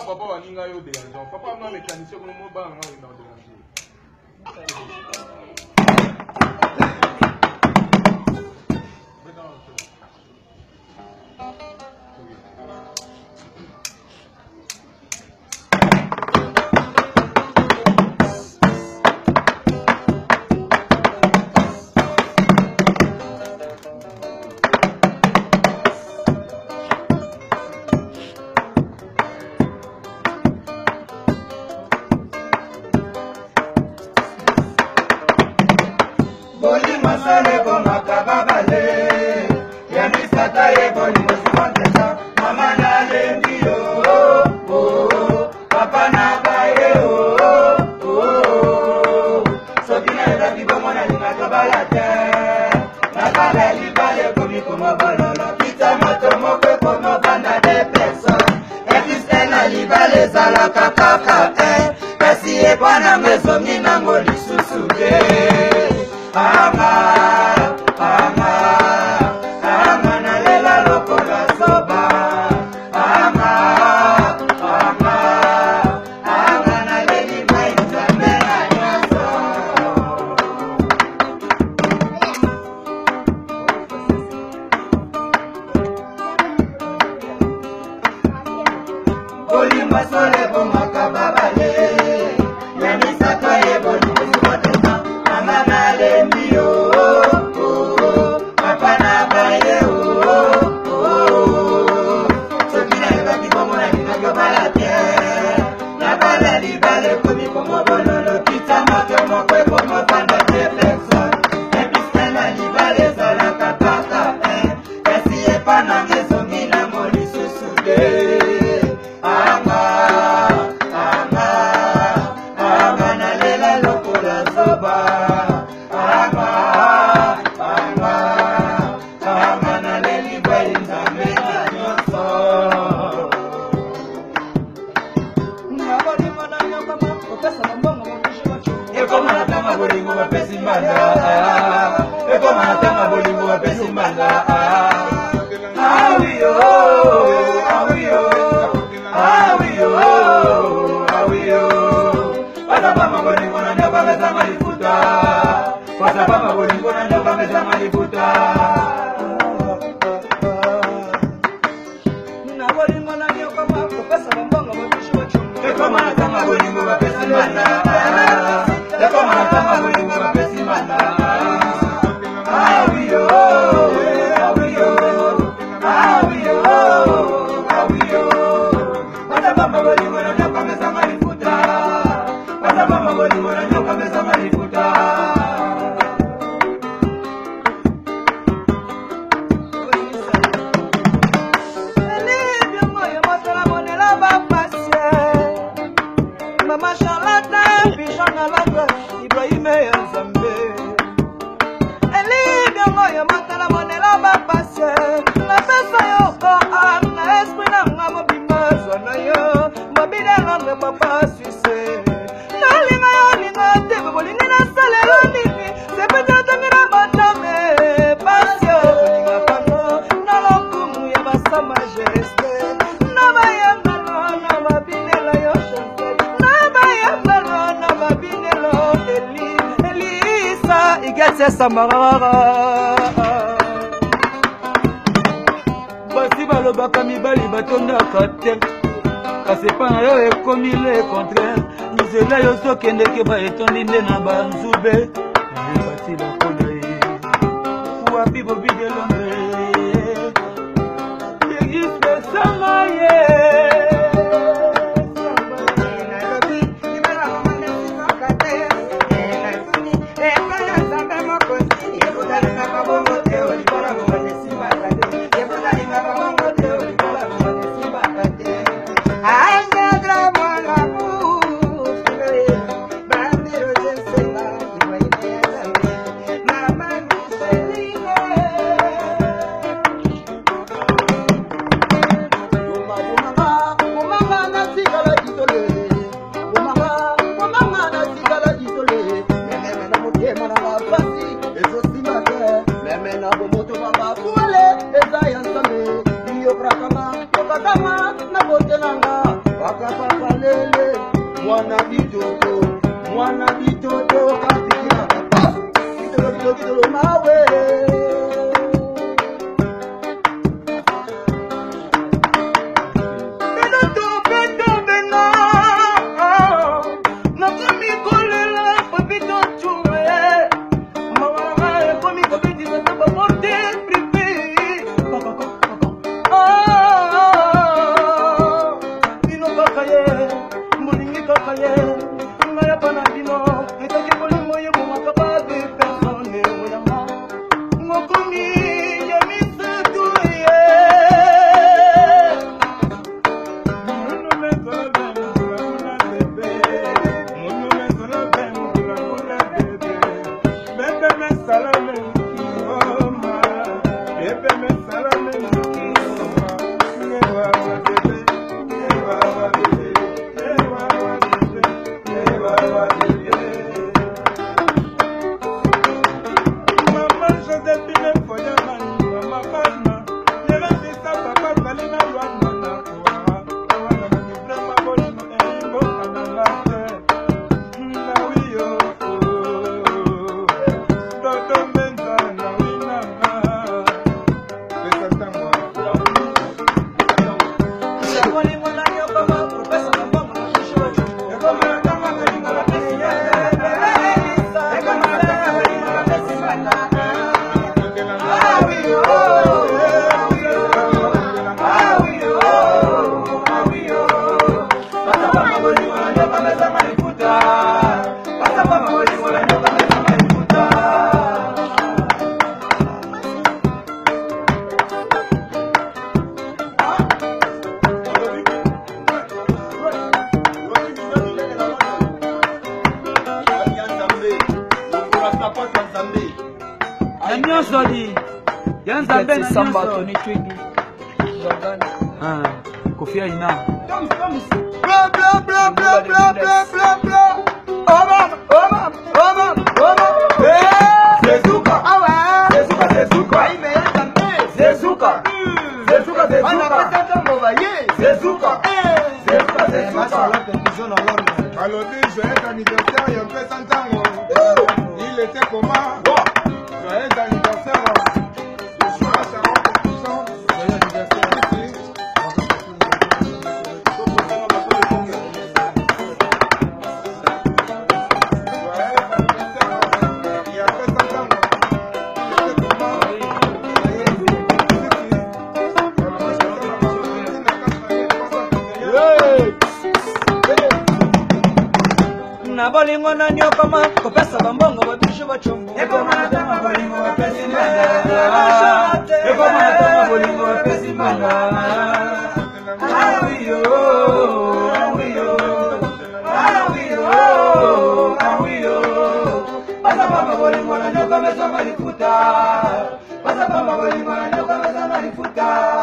Papa va ninga yo de l'argent. Papa m'a mécanicien pour nous battre dans le basi balobaka mibali batondaka te kasi epa na yo ekomi le contraire nzela yo sokendeke baetondi nde na banzube basi bakoda ye wapi bobi de londre existe sama ye mwana bitoto katikina kitolo mawe Samba Tony Twiggy Kofi Aina bla bla bla bla bla bla bla bla Zezuka Zezuka Zezuka Alors joyeux anniversaire, il y a un peu sans temps. Il était comment? Joyeux anniversaire. Bolingo na nyoka ma kopesa bambongo babisho bachombo eko manatama bolingo bapesi manga eko manatama bolingo bapesi manga awiyo pasa mama bolingo na nyoka mesa malifuta pasa mama bolingo na nyoka mesa malifuta